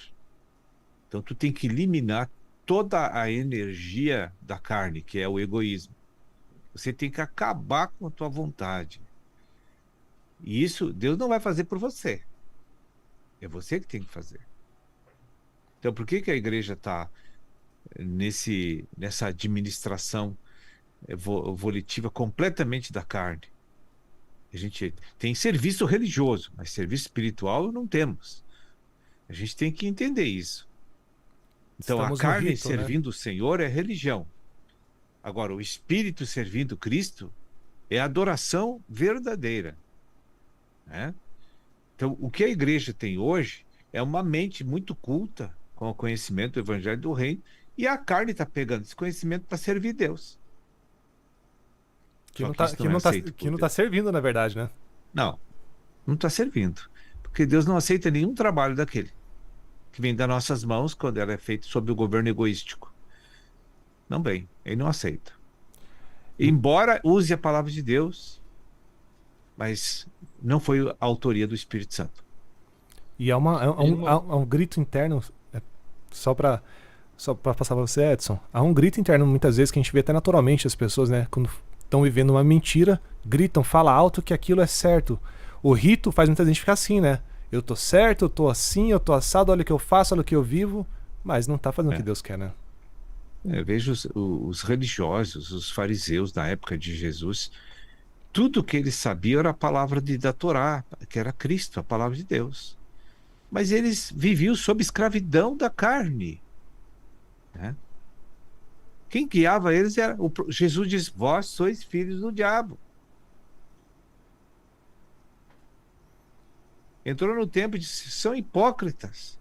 Então tu tem que eliminar toda a energia da carne, que é o egoísmo. Você tem que acabar com a tua vontade. E isso Deus não vai fazer por você. É você que tem que fazer. Então por que a igreja está nessa administração volitiva completamente da carne? A gente tem serviço religioso, mas serviço espiritual não temos. A gente tem que entender isso. Então a carne servindo o Senhor é religião. Agora o espírito servindo Cristo é adoração verdadeira, né? Então, o que a igreja tem hoje é uma mente muito culta com o conhecimento do evangelho do reino, e a carne está pegando esse conhecimento para servir Deus. Que Só não que tá, isso que não é não tá, aceito por que não tá Deus. servindo, na verdade, né? Não está servindo. Porque Deus não aceita nenhum trabalho daquele que vem das nossas mãos quando ela é feita sob o governo egoístico. Não vem, ele não aceita. Embora use a palavra de Deus, mas não foi a autoria do Espírito Santo. E é um grito interno, só pra passar pra você, Edson, há um grito interno muitas vezes que a gente vê até naturalmente as pessoas, né, quando estão vivendo uma mentira, gritam, fala alto que aquilo é certo. O rito faz muita gente ficar assim, né? Eu tô certo, eu tô assim, eu tô assado, olha o que eu faço, olha o que eu vivo, mas não tá fazendo o que Deus quer, né? Eu vejo os religiosos, os fariseus da época de Jesus, tudo que eles sabiam era a palavra da Torá, que era Cristo, a palavra de Deus. Mas eles viviam sob escravidão da carne, né? Quem guiava eles era... Jesus diz, vós sois filhos do diabo. Entrou no templo e disse, são hipócritas.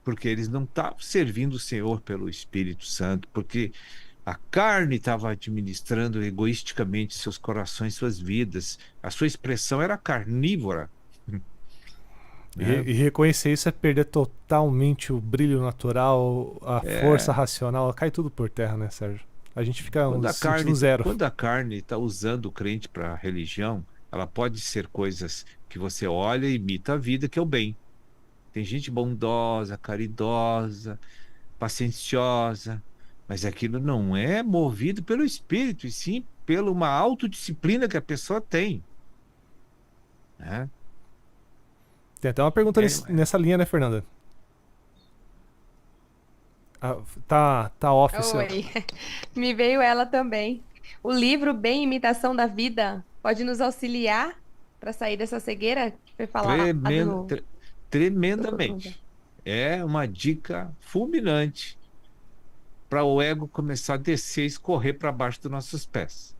Porque eles não estavam servindo o Senhor pelo Espírito Santo, porque a carne estava administrando egoisticamente seus corações, suas vidas. A sua expressão era carnívora. E reconhecer isso é perder totalmente o brilho natural, a força racional, cai tudo por terra, né, Sérgio? A gente fica sentindo zero. Quando a carne está usando o crente para a religião, ela pode ser coisas que você olha e imita a vida, que é o bem. Tem gente bondosa, caridosa, pacienciosa, mas aquilo não é movido pelo Espírito, e sim pela uma autodisciplina que a pessoa tem. Né? Tem até uma pergunta nessa linha, né, Fernanda? Tá off. Oi, me veio ela também. O livro Bem Imitação da Vida pode nos auxiliar para sair dessa cegueira que foi falado Tremendamente. É uma dica fulminante para o ego começar a descer e escorrer para baixo dos nossos pés.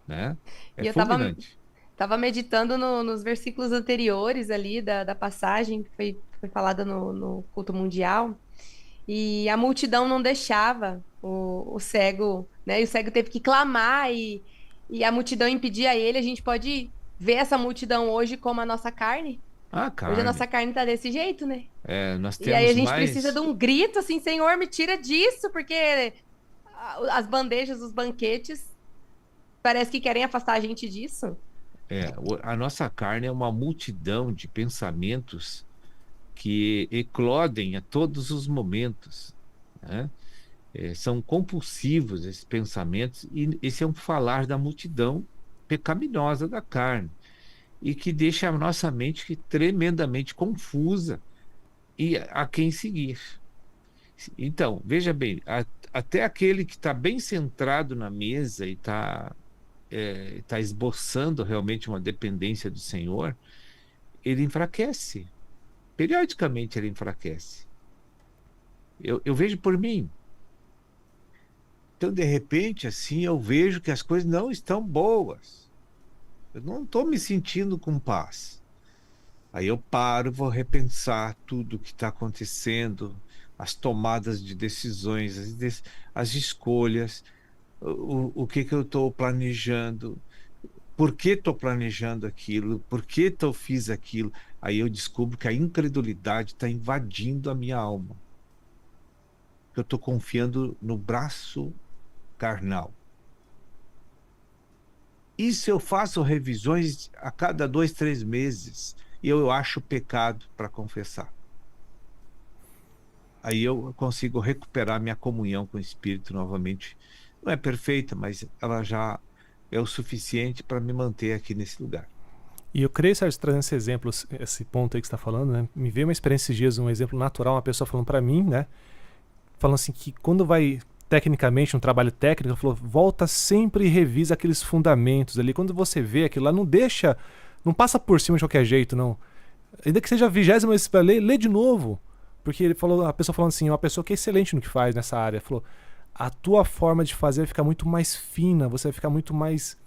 Né? É fulminante. Tava meditando nos versículos anteriores ali da passagem que foi falada no culto mundial, e a multidão não deixava o cego, né? E o cego teve que clamar e a multidão impedia ele. A gente pode ver essa multidão hoje como a nossa carne? Hoje a nossa carne tá desse jeito, né? Nós temos e aí a gente precisa de um grito assim, Senhor, me tira disso, porque as bandejas, os banquetes, parece que querem afastar a gente disso. A nossa carne é uma multidão de pensamentos que eclodem a todos os momentos, né? São compulsivos esses pensamentos, e esse é um falar da multidão pecaminosa da carne, e que deixa a nossa mente tremendamente confusa e a quem seguir. Então, veja bem, até aquele que está bem centrado na mesa e está esboçando realmente uma dependência do Senhor, ele enfraquece. Periodicamente ele enfraquece. Eu vejo por mim. Então, de repente, assim, eu vejo que as coisas não estão boas. Eu não estou me sentindo com paz. Aí eu paro, vou repensar tudo o que está acontecendo, as tomadas de decisões, as escolhas, o que eu estou planejando, por que estou planejando aquilo, por que fiz aquilo. Aí eu descubro que a incredulidade está invadindo a minha alma. Eu estou confiando no braço carnal. Isso eu faço revisões a cada 2, 3 meses, e eu acho pecado para confessar. Aí eu consigo recuperar minha comunhão com o Espírito novamente. Não é perfeita, mas ela já é o suficiente para me manter aqui nesse lugar. E eu creio, Sérgio, trazendo esse exemplo, esse ponto aí que você está falando, né? Me veio uma experiência esses dias, um exemplo natural, uma pessoa falando para mim, né? Falando assim que quando vai tecnicamente, um trabalho técnico, ela falou, volta sempre e revisa aqueles fundamentos ali. Quando você vê aquilo lá, não passa por cima de qualquer jeito, não. Ainda que seja a 20ª vez para ler, lê de novo. Porque ele falou, a pessoa falando assim, uma pessoa que é excelente no que faz nessa área, falou, a tua forma de fazer vai ficar muito mais fina, você vai ficar muito mais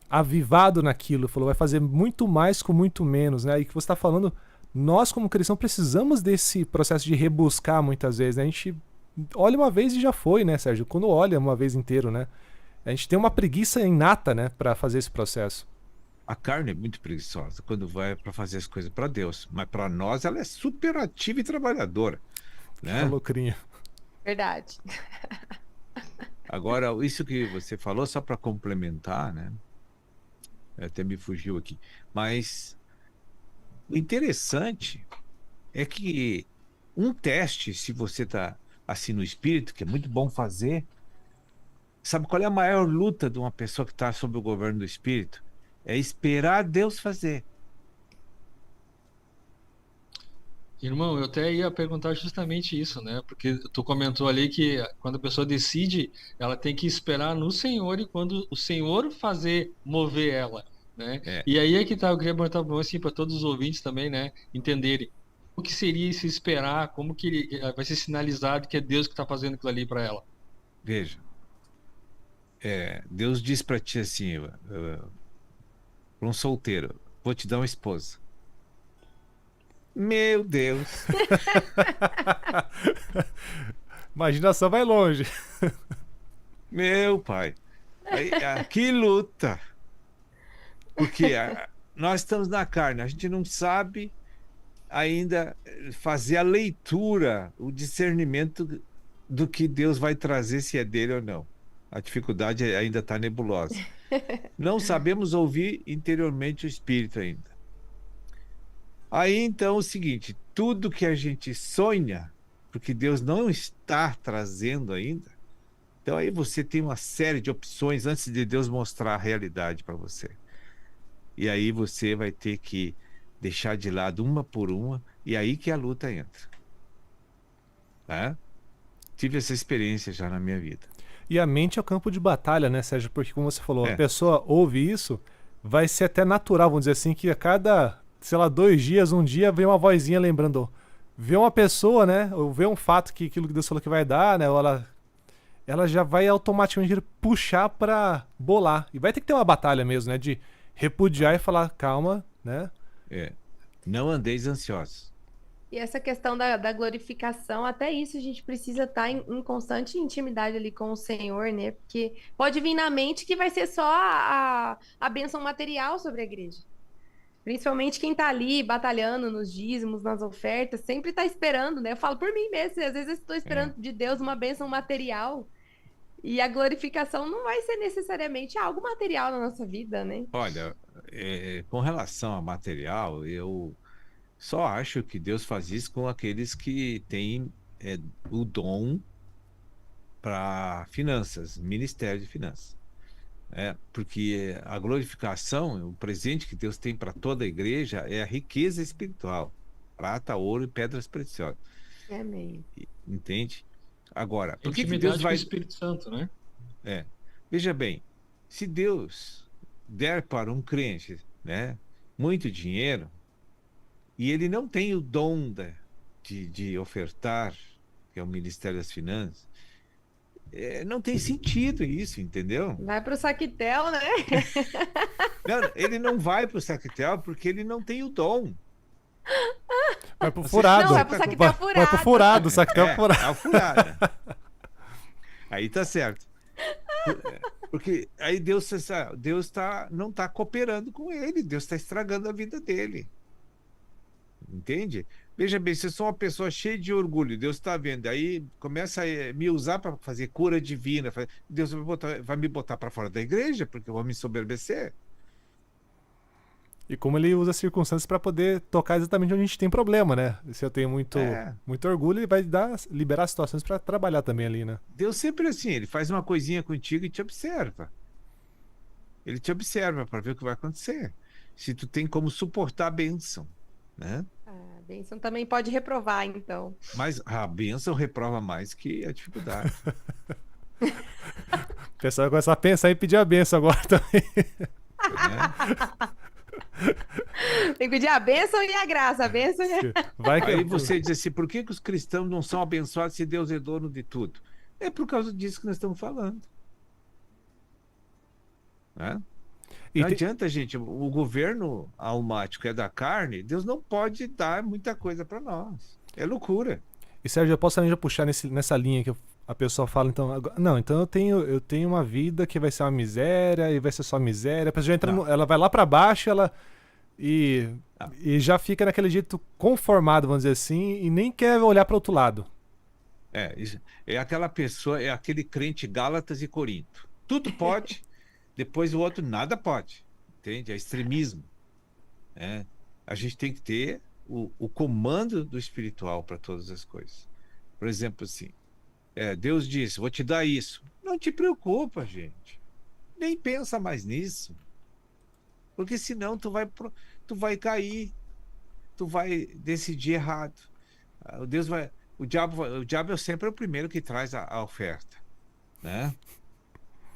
avivado naquilo, falou, vai fazer muito mais com muito menos, né? E que você está falando, nós como cristãos precisamos desse processo de rebuscar muitas vezes, né? A gente olha uma vez e já foi, né, Sérgio? Quando olha uma vez inteiro, né? A gente tem uma preguiça inata, né, para fazer esse processo. A carne é muito preguiçosa quando vai para fazer as coisas para Deus, mas para nós ela é super ativa e trabalhadora, né? Loucrinha. Verdade. Agora, isso que você falou, só para complementar, né? Até me fugiu aqui. Mas o interessante é que um teste, se você está assim no espírito, que é muito bom fazer, sabe qual é a maior luta de uma pessoa que está sob o governo do espírito? É esperar Deus fazer. Irmão, eu até ia perguntar justamente isso, né? Porque tu comentou ali que quando a pessoa decide, ela tem que esperar no Senhor e quando o Senhor mover ela, né? E aí é que tá, eu queria perguntar assim para todos os ouvintes também, né, entenderem o que seria esse esperar, como que vai ser sinalizado que é Deus que está fazendo aquilo ali para ela. Veja, Deus diz para ti assim, para um solteiro, vou te dar uma esposa. Meu Deus. Imaginação vai longe. Meu pai. Que luta. Porque nós estamos na carne, a gente não sabe ainda fazer a leitura, o discernimento do que Deus vai trazer, se é dele ou não. A dificuldade ainda está nebulosa. Não sabemos ouvir interiormente o Espírito ainda. Aí então é o seguinte, tudo que a gente sonha, porque Deus não está trazendo ainda, então aí você tem uma série de opções antes de Deus mostrar a realidade para você. E aí você vai ter que deixar de lado uma por uma, e aí que a luta entra. Tá? Tive essa experiência já na minha vida. E a mente é o campo de batalha, né, Sérgio? Porque como você falou, a pessoa ouve isso, vai ser até natural, vamos dizer assim, que a cada, sei lá, 2 dias, um dia, vem uma vozinha lembrando, vê uma pessoa, né, ou vê um fato que aquilo que Deus falou que vai dar, né, ou ela já vai automaticamente puxar pra bolar. E vai ter que ter uma batalha mesmo, né, de repudiar e falar, calma, né? Não andeis ansiosos. E essa questão da glorificação, até isso a gente precisa estar em constante intimidade ali com o Senhor, né? Porque pode vir na mente que vai ser só a bênção material sobre a igreja. Principalmente quem tá ali batalhando nos dízimos, nas ofertas, sempre tá esperando, né? Eu falo por mim mesmo, às vezes eu estou esperando de Deus uma bênção material e a glorificação não vai ser necessariamente algo material na nossa vida, né? Olha, com relação a material, eu só acho que Deus faz isso com aqueles que têm o dom para finanças, ministério de finanças. Porque a glorificação, o presente que Deus tem para toda a igreja é a riqueza espiritual, prata, ouro e pedras preciosas. Amém. Entende? Agora, por que Intimidade Deus vai... com o Espírito Santo, né? Veja bem, se Deus der para um crente, né, muito dinheiro, e ele não tem o dom de ofertar, que é o Ministério das Finanças, não tem sentido isso, entendeu? Vai pro Saquitel, né? Não, ele não vai pro Saquitel porque ele não tem o dom. Vai pro furado. Não, vai pro Saquitel furado. Vai pro furado, Saquitel furado. É o furado. Aí tá certo. Porque aí Deus não tá cooperando com ele, Deus está estragando a vida dele. Entende? Veja bem, se eu sou uma pessoa cheia de orgulho, Deus está vendo, aí começa a me usar para fazer cura divina, Deus vai me botar para fora da igreja, porque eu vou me soberbecer. E como ele usa as circunstâncias para poder tocar exatamente onde a gente tem problema, né? Se eu tenho muito orgulho, ele vai liberar situações para trabalhar também ali, né? Deus sempre assim, ele faz uma coisinha contigo e te observa. Ele te observa para ver o que vai acontecer. Se tu tem como suportar a bênção, né? A bênção também pode reprovar, então. Mas a bênção reprova mais que a dificuldade. O pessoal vai começar a pensar em pedir a bênção agora também. Tem que pedir a bênção e a graça. A bênção e Aí você diz assim, por que os cristãos não são abençoados se Deus é dono de tudo? É por causa disso que nós estamos falando. Não adianta, gente. O governo almático é da carne, Deus não pode dar muita coisa para nós. É loucura. E Sérgio, eu posso também já puxar nessa linha que a pessoa fala, então, não, então eu tenho uma vida que vai ser uma miséria e vai ser só miséria. A pessoa já entra ela vai lá para baixo, e já fica naquele jeito conformado, vamos dizer assim, e nem quer olhar para outro lado. É aquela pessoa, é aquele crente Gálatas e Corinto. Tudo pode, depois o outro nada pode. Entende? É extremismo. A gente tem que ter o comando do espiritual para todas as coisas. Por exemplo, assim, Deus disse, vou te dar isso. Não te preocupa, gente. Nem pensa mais nisso. Porque senão tu vai cair. Tu vai decidir errado. O diabo é sempre o primeiro que traz a oferta, né?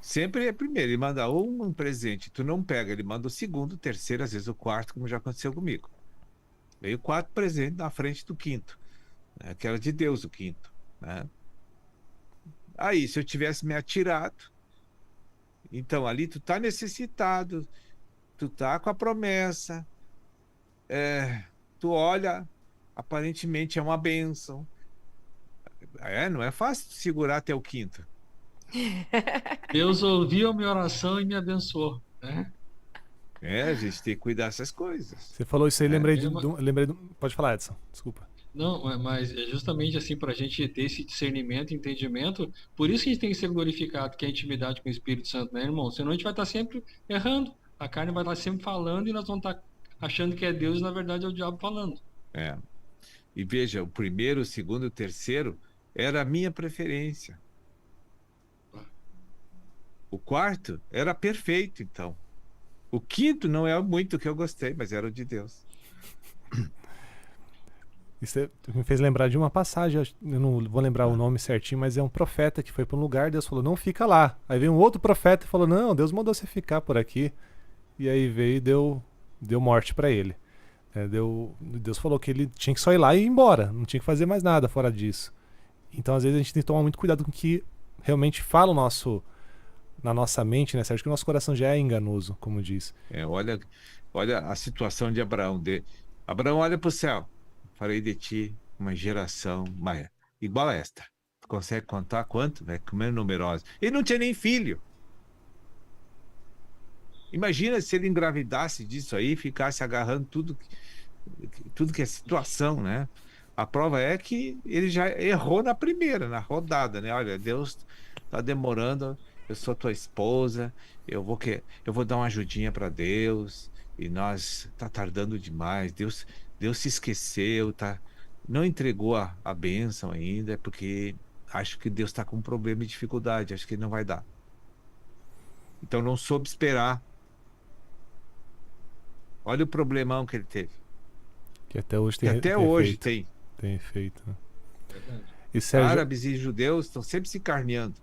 Sempre é primeiro. Ele manda um presente, tu não pega, ele manda o segundo, o terceiro, às vezes o quarto, como já aconteceu comigo. Veio 4 presentes na frente do quinto, né? Que era de Deus o quinto, né? Aí, se eu tivesse me atirado, então ali tu tá necessitado, tu tá com a promessa, tu olha, aparentemente é uma bênção. Não é fácil segurar até o quinto. Deus ouviu a minha oração e me abençoou, né? A gente tem que cuidar dessas coisas. Você falou isso aí, lembrei Pode falar, Edson, desculpa. Não, mas é justamente assim, para a gente ter esse discernimento, entendimento, por isso que a gente tem que ser glorificado, que é a intimidade com o Espírito Santo, né, irmão? Senão a gente vai estar sempre errando, a carne vai estar sempre falando e nós vamos estar achando que é Deus e na verdade é o diabo falando. E veja, o primeiro, o segundo e o terceiro era a minha preferência. O quarto era perfeito, então. O quinto não é muito o que eu gostei, mas era o de Deus. Isso me fez lembrar de uma passagem, eu não vou lembrar o nome certinho, mas é um profeta que foi para um lugar, Deus falou, não fica lá. Aí veio um outro profeta e falou, não, Deus mandou você ficar por aqui. E aí veio e deu morte para ele. Deus falou que ele tinha que só ir lá e ir embora, não tinha que fazer mais nada fora disso. Então às vezes a gente tem que tomar muito cuidado com o que realmente fala na nossa mente, né, Sérgio? Que o nosso coração já é enganoso, como diz. Olha a situação de Abraão. Abraão olha para o céu. Farei de ti uma geração igual a esta. Tu consegue contar quanto? Como é numerosa. Ele não tinha nem filho. Imagina se ele engravidasse disso aí e ficasse agarrando tudo que é situação, né? A prova é que ele já errou na primeira, na rodada, né? Olha, Deus tá demorando, eu sou tua esposa, eu vou dar uma ajudinha para Deus, e nós tá tardando demais, Deus se esqueceu, não entregou a bênção ainda, porque acho que Deus está com um problema e dificuldade, acho que ele não vai dar. Então não soube esperar. Olha o problemão que ele teve. Que até hoje tem. Tem efeito. Né? E Sérgio... Árabes e judeus estão sempre se carneando.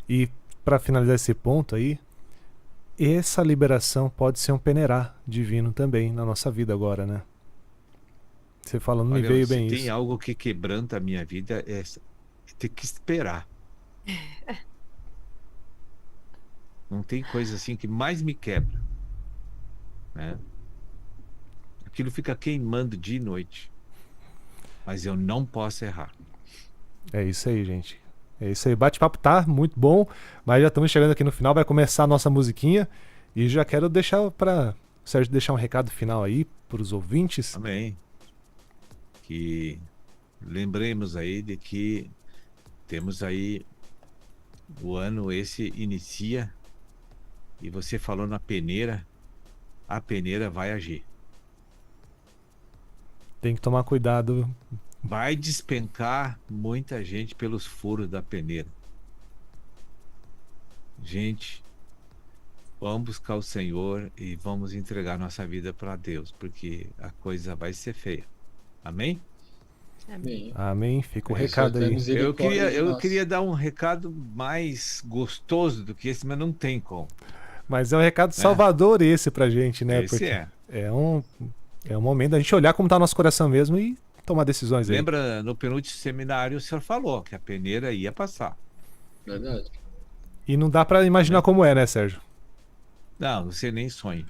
E para finalizar esse ponto aí, essa liberação pode ser um peneirá divino também na nossa vida agora, né? Você falando, me veio bem isso. Se tem algo que quebranta a minha vida, é ter que esperar. Não tem coisa assim que mais me quebra, né? Aquilo fica queimando dia e noite. Mas eu não posso errar. É isso aí, gente. É isso aí. Bate-papo tá muito bom, mas já estamos chegando aqui no final. Vai começar a nossa musiquinha. E já quero deixar para o Sérgio deixar um recado final aí para os ouvintes. Amém. Que lembremos aí de que temos aí o ano esse inicia e você falou na peneira, a peneira vai agir. Tem que tomar cuidado. Vai despencar muita gente pelos furos da peneira. Gente, vamos buscar o Senhor e vamos entregar nossa vida para Deus, porque a coisa vai ser feia. Amém? Amém. Amém. Fica o recado aí. Eu queria dar um recado mais gostoso do que esse, mas não tem como. Mas é um recado salvador esse pra gente, né? Esse porque é um momento da gente olhar como tá o nosso coração mesmo e tomar decisões aí. Lembra, no penúltimo seminário o senhor falou que a peneira ia passar. Verdade. E não dá pra imaginar como é, né, Sérgio? Não, você nem sonha.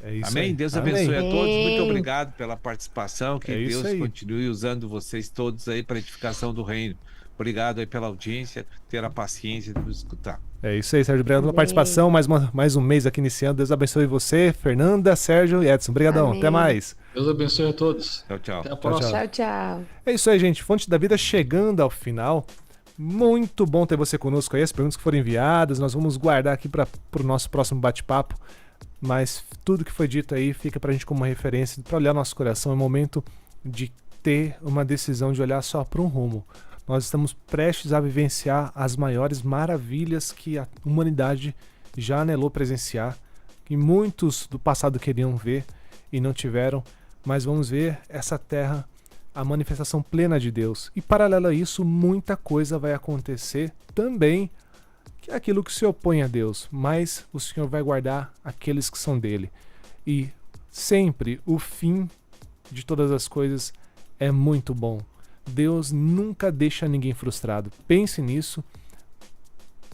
É isso Amém? aí. Deus Amém. abençoe a todos. Muito obrigado pela participação. Que É isso Deus aí. continue usando vocês todos aí para a edificação do reino. Obrigado aí pela audiência, ter a paciência de nos escutar. É isso aí, Sérgio. Obrigado pela participação. Mais um mês aqui iniciando. Deus abençoe você, Fernanda, Sérgio e Edson. Obrigadão. Amém. Até mais. Deus abençoe a todos. Tchau, tchau. Até a próxima. Tchau, tchau. É isso aí, gente. Fonte da Vida chegando ao final. Muito bom ter você conosco aí. As perguntas que foram enviadas, nós vamos guardar aqui para o nosso próximo bate-papo. Mas tudo que foi dito aí fica para a gente como uma referência para olhar nosso coração. É momento de ter uma decisão de olhar só para um rumo. Nós estamos prestes a vivenciar as maiores maravilhas que a humanidade já anelou presenciar, que muitos do passado queriam ver e não tiveram, mas vamos ver essa terra, a manifestação plena de Deus. E paralelo a isso, muita coisa vai acontecer também, que é aquilo que se opõe a Deus, mas o Senhor vai guardar aqueles que são dele. E sempre o fim de todas as coisas é muito bom. Deus nunca deixa ninguém frustrado. Pense nisso,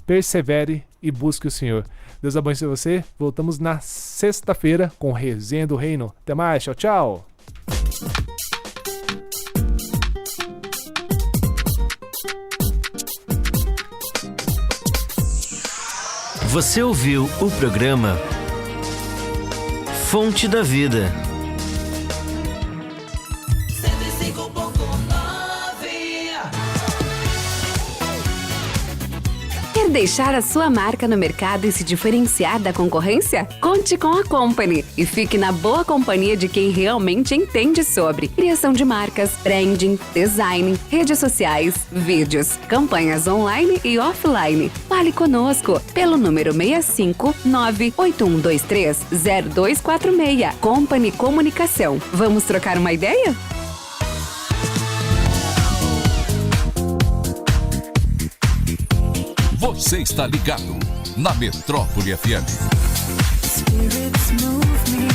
persevere e busque o Senhor. Deus abençoe você. Voltamos na sexta-feira com Resenha do Reino. Até mais, tchau, tchau. Você ouviu o programa Fonte da Vida. 105.9. Quer deixar a sua marca no mercado e se diferenciar da concorrência? Conte com a Company e fique na boa companhia de quem realmente entende sobre criação de marcas, branding, design, redes sociais, vídeos, campanhas online e offline. Fale conosco pelo número 659-8123-0246. Company Comunicação. Vamos trocar uma ideia? Você está ligado na Metrópole FM. Spirits move me.